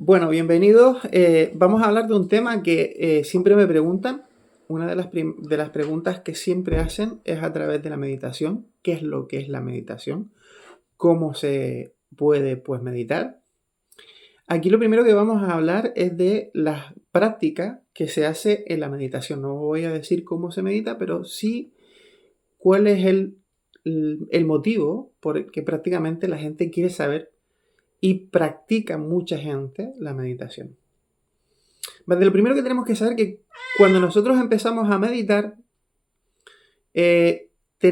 Bueno, bienvenidos. Vamos a hablar de un tema que siempre me preguntan. Una de las preguntas que siempre hacen es a través de la meditación. ¿Qué es lo que es la meditación? ¿Cómo se puede, pues, meditar? Aquí lo primero que vamos a hablar es de las prácticas que se hace en la meditación. No voy a decir cómo se medita, pero sí cuál es el motivo por el que prácticamente la gente quiere saber y practica mucha gente la meditación. Vale, lo primero que tenemos que saber es que cuando nosotros empezamos a meditar, eh, siempre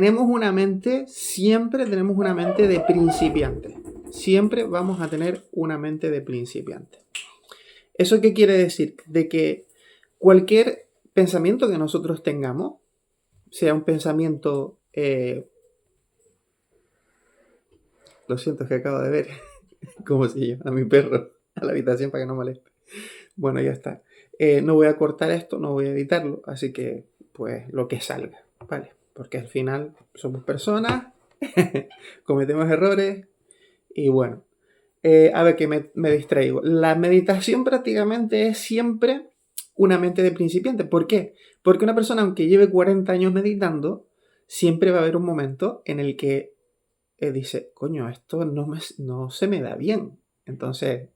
tenemos una mente de principiante. Siempre vamos a tener una mente de principiante. ¿Eso qué quiere decir? De que cualquier pensamiento que nosotros tengamos, sea un pensamiento... lo siento, es que acabo de ver cómo se llama a mi perro a la habitación para que no moleste. Bueno, ya está. No voy a cortar esto, no voy a editarlo, así que pues lo que salga, ¿vale? Porque al final somos personas, cometemos errores y bueno. A ver, que me distraigo. La meditación prácticamente es siempre una mente de principiante. ¿Por qué? Porque una persona, aunque lleve 40 años meditando, siempre va a haber un momento en el que dice, coño, esto no se me da bien. Entonces,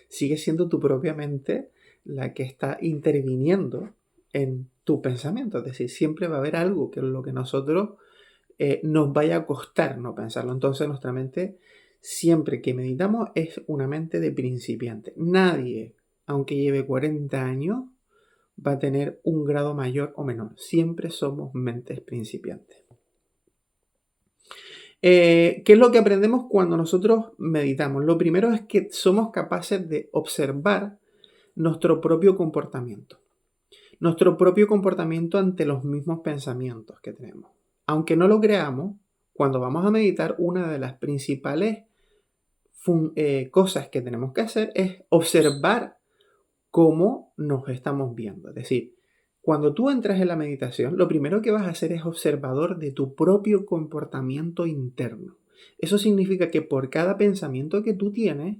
sigue siendo tu propia mente la que está interviniendo en tu pensamiento. Es decir, siempre va a haber algo que es lo que nosotros nos vaya a costar no pensarlo. Entonces, nuestra mente, siempre que meditamos, es una mente de principiante. Nadie, aunque lleve 40 años, va a tener un grado mayor o menor. Siempre somos mentes principiantes. ¿Qué es lo que aprendemos cuando nosotros meditamos? Lo primero es que somos capaces de observar nuestro propio comportamiento. Nuestro propio comportamiento ante los mismos pensamientos que tenemos. Aunque no lo creamos, cuando vamos a meditar, una de las principales cosas que tenemos que hacer es observar cómo nos estamos viendo. Es decir, cuando tú entras en la meditación, lo primero que vas a hacer es observador de tu propio comportamiento interno. Eso significa que por cada pensamiento que tú tienes,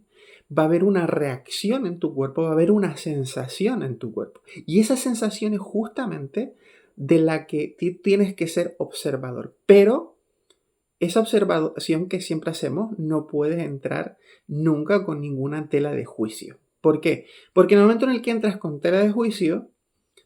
va a haber una reacción en tu cuerpo, va a haber una sensación en tu cuerpo. Y esa sensación es justamente de la que tienes que ser observador. Pero esa observación que siempre hacemos no puede entrar nunca con ninguna tela de juicio. ¿Por qué? Porque en el momento en el que entras con tela de juicio,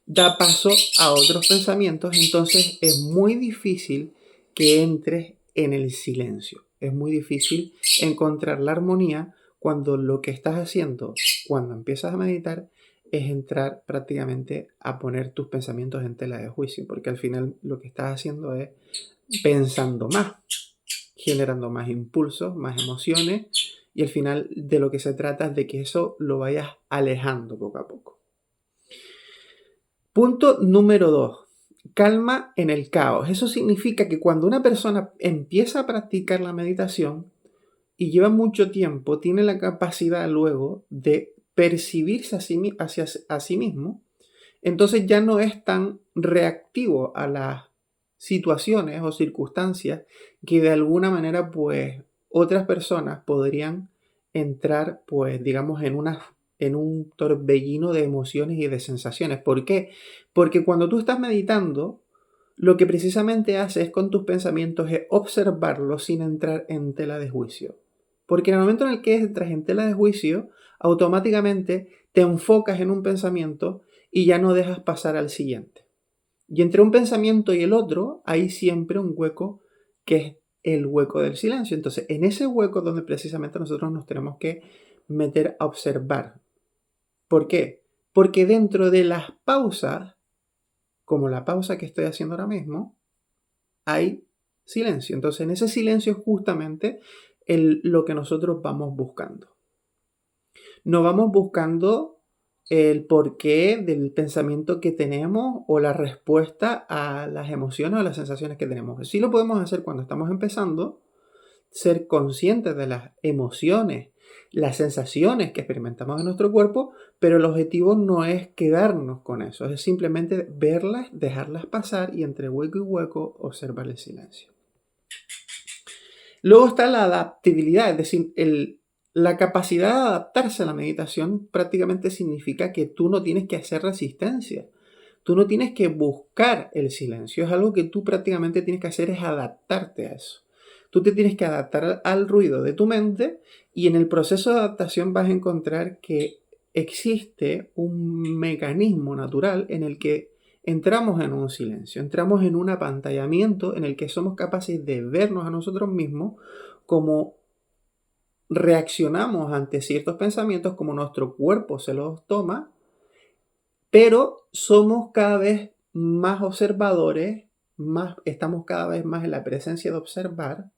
da paso a otros pensamientos, entonces es muy difícil que entres en el silencio. Es muy difícil encontrar la armonía cuando lo que estás haciendo, cuando empiezas a meditar, es entrar prácticamente a poner tus pensamientos en tela de juicio, porque al final lo que estás haciendo es pensando más, generando más impulsos, más emociones, y al final de lo que se trata es de que eso lo vayas alejando poco a poco. Punto número 2. Calma en el caos. Eso significa que cuando una persona empieza a practicar la meditación y lleva mucho tiempo, tiene la capacidad luego de percibirse a sí mismo, entonces ya no es tan reactivo a las situaciones o circunstancias que de alguna manera pues otras personas podrían entrar pues digamos en un torbellino de emociones y de sensaciones. ¿Por qué? Porque cuando tú estás meditando, lo que precisamente haces con tus pensamientos es observarlos sin entrar en tela de juicio. Porque en el momento en el que entras en tela de juicio, automáticamente te enfocas en un pensamiento y ya no dejas pasar al siguiente. Y entre un pensamiento y el otro hay siempre un hueco que es el hueco del silencio. Entonces, en ese hueco es donde precisamente nosotros nos tenemos que meter a observar. ¿Por qué? Porque dentro de las pausas, como la pausa que estoy haciendo ahora mismo, hay silencio. Entonces, en ese silencio es justamente lo que nosotros vamos buscando. No vamos buscando el porqué del pensamiento que tenemos o la respuesta a las emociones o a las sensaciones que tenemos. Sí lo podemos hacer cuando estamos empezando, ser conscientes de las emociones, las sensaciones que experimentamos en nuestro cuerpo, pero el objetivo no es quedarnos con eso, es simplemente verlas, dejarlas pasar y entre hueco y hueco observar el silencio. Luego está la adaptabilidad, es decir, La capacidad de adaptarse a la meditación prácticamente significa que tú no tienes que hacer resistencia. Tú no tienes que buscar el silencio. Es algo que tú prácticamente tienes que hacer, es adaptarte a eso. Tú te tienes que adaptar al ruido de tu mente y en el proceso de adaptación vas a encontrar que existe un mecanismo natural en el que entramos en un silencio, entramos en un apantallamiento en el que somos capaces de vernos a nosotros mismos como reaccionamos ante ciertos pensamientos, como nuestro cuerpo se los toma, pero somos cada vez más observadores, estamos cada vez más en la presencia de observar,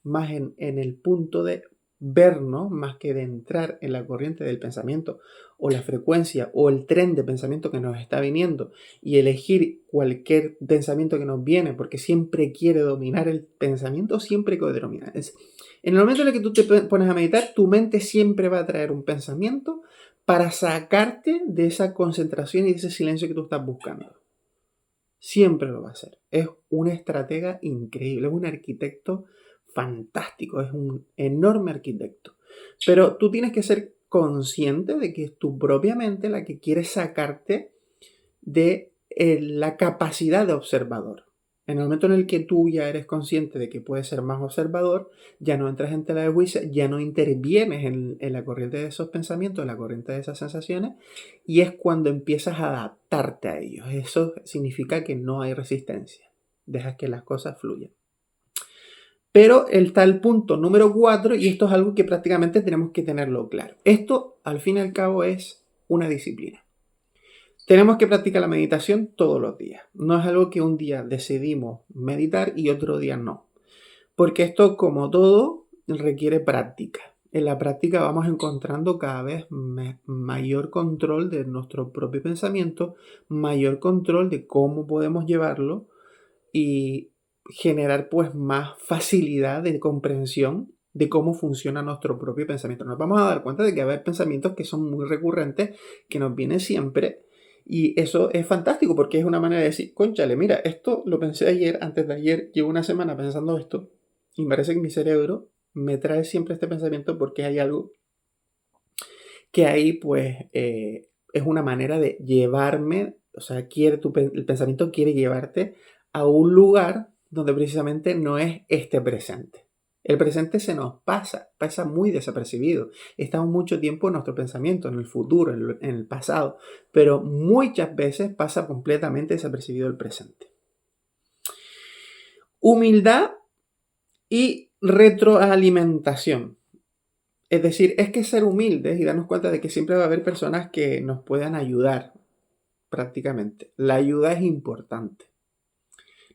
más en el punto de vernos, más que de entrar en la corriente del pensamiento o la frecuencia o el tren de pensamiento que nos está viniendo y elegir cualquier pensamiento que nos viene, porque siempre quiere dominar el pensamiento, siempre quiere dominar. En el momento en el que tú te pones a meditar, tu mente siempre va a traer un pensamiento para sacarte de esa concentración y de ese silencio que tú estás buscando. Siempre lo va a hacer. Es un estratega increíble, es un arquitecto fantástico, es un enorme arquitecto. Pero tú tienes que ser consciente de que es tu propia mente la que quiere sacarte de la capacidad de observador. En el momento en el que tú ya eres consciente de que puedes ser más observador, ya no entras en tela de juicio, ya no intervienes en la corriente de esos pensamientos, en la corriente de esas sensaciones, y es cuando empiezas a adaptarte a ellos. Eso significa que no hay resistencia. Dejas que las cosas fluyan. Pero está el punto número 4 y esto es algo que prácticamente tenemos que tenerlo claro. Esto, al fin y al cabo, es una disciplina. Tenemos que practicar la meditación todos los días. No es algo que un día decidimos meditar y otro día no. Porque esto, como todo, requiere práctica. En la práctica vamos encontrando cada vez mayor control de nuestro propio pensamiento, mayor control de cómo podemos llevarlo y generar pues más facilidad de comprensión de cómo funciona nuestro propio pensamiento. Nos vamos a dar cuenta de que hay pensamientos que son muy recurrentes, que nos vienen siempre. Y eso es fantástico porque es una manera de decir, cónchale, mira, esto lo pensé ayer, antes de ayer, llevo una semana pensando esto y me parece que mi cerebro me trae siempre este pensamiento porque hay algo que ahí pues es una manera de llevarme, o sea, el pensamiento quiere llevarte a un lugar donde precisamente no es este presente. El presente se nos pasa muy desapercibido. Estamos mucho tiempo en nuestro pensamiento, en el futuro, en el pasado, pero muchas veces pasa completamente desapercibido el presente. Humildad y retroalimentación. Es decir, es que ser humildes y darnos cuenta de que siempre va a haber personas que nos puedan ayudar prácticamente. La ayuda es importante.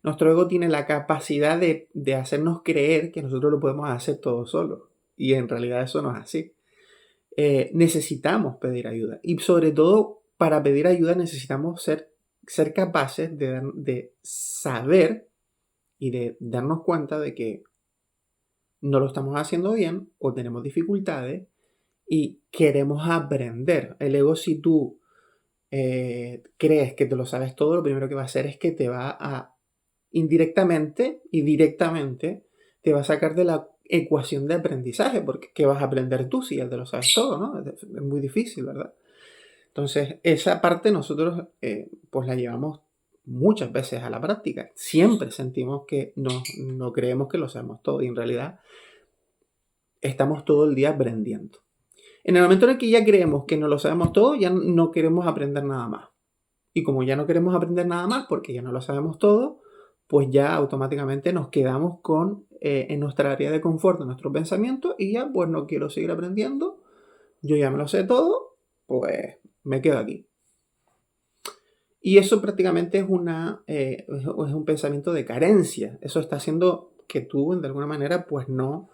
Nuestro ego tiene la capacidad de hacernos creer que nosotros lo podemos hacer todo solos. Y en realidad eso no es así. Necesitamos pedir ayuda. Y sobre todo, para pedir ayuda necesitamos ser capaces de saber y de darnos cuenta de que no lo estamos haciendo bien o tenemos dificultades y queremos aprender. El ego, si tú crees que te lo sabes todo, lo primero que va a hacer es que te va a indirectamente y directamente te va a sacar de la ecuación de aprendizaje, porque ¿qué vas a aprender tú si ya te lo sabes todo, ¿no? Es muy difícil, ¿verdad? Entonces, esa parte nosotros pues la llevamos muchas veces a la práctica. Siempre sentimos que no creemos que lo sabemos todo y en realidad estamos todo el día aprendiendo. En el momento en el que ya creemos que no lo sabemos todo, ya no queremos aprender nada más. Y como ya no queremos aprender nada más porque ya no lo sabemos todo, pues ya automáticamente nos quedamos en nuestra área de confort, en nuestro pensamiento, y ya pues no quiero seguir aprendiendo, yo ya me lo sé todo, pues me quedo aquí. Y eso prácticamente es un pensamiento de carencia. Eso está haciendo que tú, de alguna manera, pues no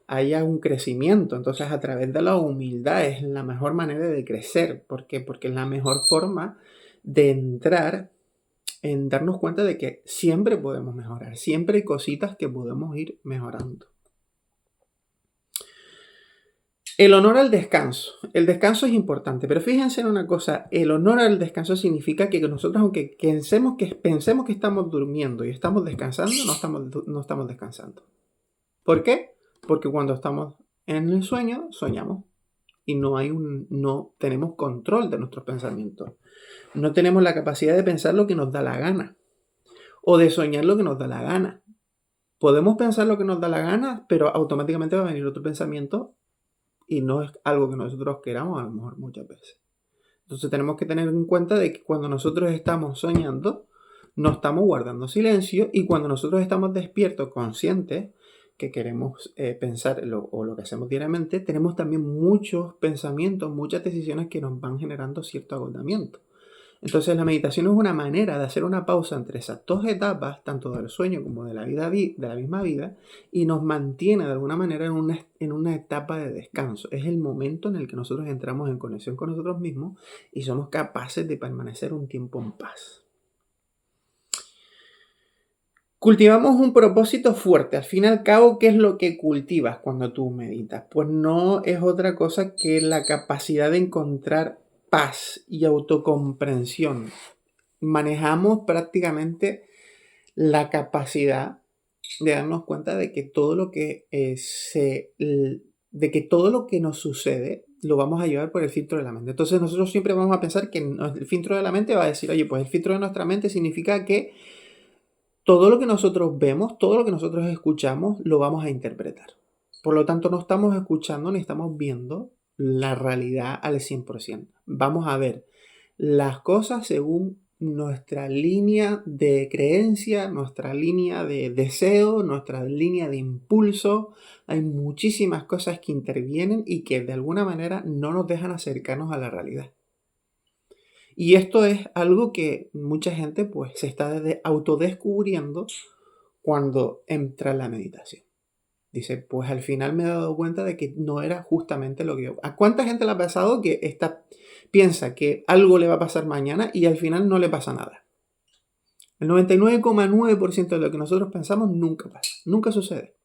haya un crecimiento. Entonces, a través de la humildad es la mejor manera de crecer. ¿Por qué? Porque es la mejor forma de entrar en darnos cuenta de que siempre podemos mejorar. Siempre hay cositas que podemos ir mejorando. El honor al descanso. El descanso es importante, pero fíjense en una cosa, el honor al descanso significa que nosotros, aunque pensemos que estamos durmiendo y estamos descansando, no estamos descansando. ¿Por qué? Porque cuando estamos En el sueño soñamos y no tenemos control de nuestros pensamientos. No tenemos la capacidad de pensar lo que nos da la gana o de soñar lo que nos da la gana. Podemos pensar lo que nos da la gana, pero automáticamente va a venir otro pensamiento y no es algo que nosotros queramos a lo mejor muchas veces. Entonces tenemos que tener en cuenta de que cuando nosotros estamos soñando, no estamos guardando silencio, y cuando nosotros estamos despiertos, conscientes, que queremos pensar o lo que hacemos diariamente, tenemos también muchos pensamientos, muchas decisiones que nos van generando cierto agotamiento. Entonces la meditación es una manera de hacer una pausa entre esas dos etapas, tanto del sueño como de la vida, de la misma vida, y nos mantiene de alguna manera en una etapa de descanso. Es el momento en el que nosotros entramos en conexión con nosotros mismos y somos capaces de permanecer un tiempo en paz. Cultivamos un propósito fuerte. Al fin y al cabo, ¿qué es lo que cultivas cuando tú meditas? Pues no es otra cosa que la capacidad de encontrar paz y autocomprensión. Manejamos prácticamente la capacidad de darnos cuenta de que todo lo que de que todo lo que nos sucede lo vamos a llevar por el filtro de la mente. Entonces nosotros siempre vamos a pensar que el filtro de la mente va a decir, oye, pues el filtro de nuestra mente significa que todo lo que nosotros vemos, todo lo que nosotros escuchamos, lo vamos a interpretar. Por lo tanto, no estamos escuchando ni estamos viendo la realidad al 100%. Vamos a ver las cosas según nuestra línea de creencia, nuestra línea de deseo, nuestra línea de impulso. Hay muchísimas cosas que intervienen y que de alguna manera no nos dejan acercarnos a la realidad. Y esto es algo que mucha gente pues se está autodescubriendo cuando entra en la meditación. Dice, pues al final me he dado cuenta de que no era justamente lo que yo... ¿A cuánta gente le ha pasado que piensa que algo le va a pasar mañana y al final no le pasa nada? El 99,9% de lo que nosotros pensamos nunca pasa, nunca sucede.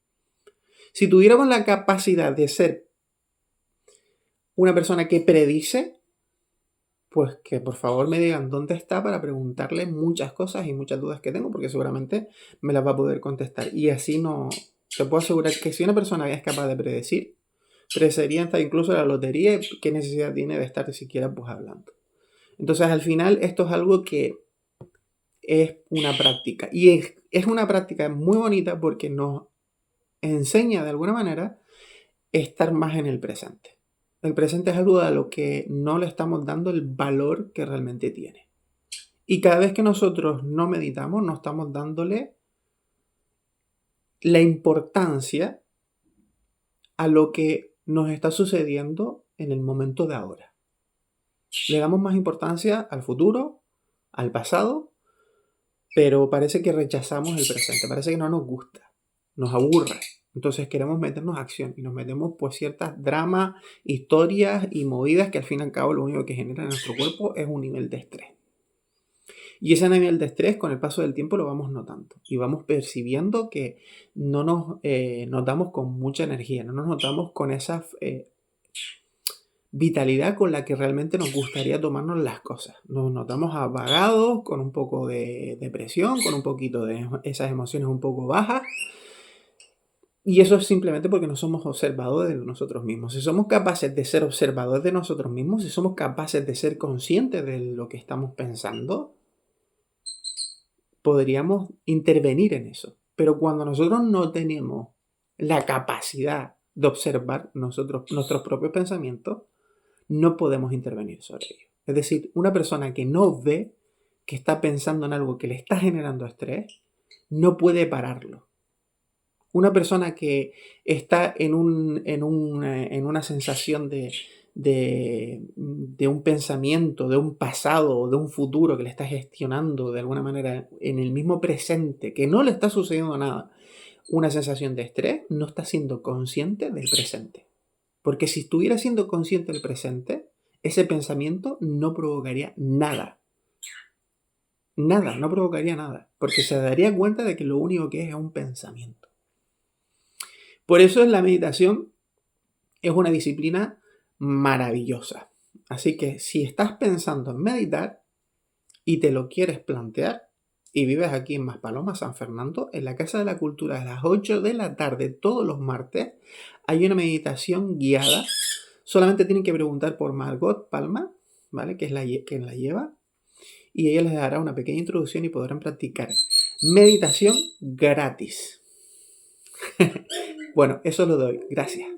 Si tuviéramos la capacidad de ser una persona que predice, pues que por favor me digan dónde está para preguntarle muchas cosas y muchas dudas que tengo, porque seguramente me las va a poder contestar. Y así no... Te puedo asegurar que si una persona es capaz de predecir, predeciría hasta incluso la lotería, ¿qué necesidad tiene de estar siquiera pues hablando? Entonces al final esto es algo que es una práctica. Y es una práctica muy bonita porque nos enseña de alguna manera estar más en el presente. El presente es algo a lo que no le estamos dando el valor que realmente tiene. Y cada vez que nosotros no meditamos, no estamos dándole la importancia a lo que nos está sucediendo en el momento de ahora. Le damos más importancia al futuro, al pasado, pero parece que rechazamos el presente, parece que no nos gusta, nos aburre. Entonces queremos meternos a acción y nos metemos pues ciertas dramas, historias y movidas que al fin y al cabo lo único que genera en nuestro cuerpo es un nivel de estrés. Y ese nivel de estrés con el paso del tiempo lo vamos notando y vamos percibiendo que no nos notamos con mucha energía, no nos notamos con esa vitalidad con la que realmente nos gustaría tomarnos las cosas. Nos notamos apagados, con un poco de depresión, con un poquito de esas emociones un poco bajas. Y eso es simplemente porque no somos observadores de nosotros mismos. Si somos capaces de ser observadores de nosotros mismos, si somos capaces de ser conscientes de lo que estamos pensando, podríamos intervenir en eso. Pero cuando nosotros no tenemos la capacidad de observar nuestros propios pensamientos, no podemos intervenir sobre ello. Es decir, una persona que no ve que está pensando en algo que le está generando estrés, no puede pararlo. Una persona que está en una sensación de un pensamiento, de un pasado o de un futuro que le está gestionando de alguna manera en el mismo presente, que no le está sucediendo nada, una sensación de estrés, no está siendo consciente del presente. Porque si estuviera siendo consciente del presente, ese pensamiento no provocaría nada. Nada, no provocaría nada. Porque se daría cuenta de que lo único que es un pensamiento. Por eso la meditación es una disciplina maravillosa. Así que si estás pensando en meditar y te lo quieres plantear, y vives aquí en Maspalomas, San Fernando, en la Casa de la Cultura a las 8 de la tarde todos los martes hay una meditación guiada. Solamente tienen que preguntar por Margot Palma, ¿vale? Que es quien la lleva, y ella les dará una pequeña introducción y podrán practicar meditación gratis. Bueno, eso lo doy. Gracias.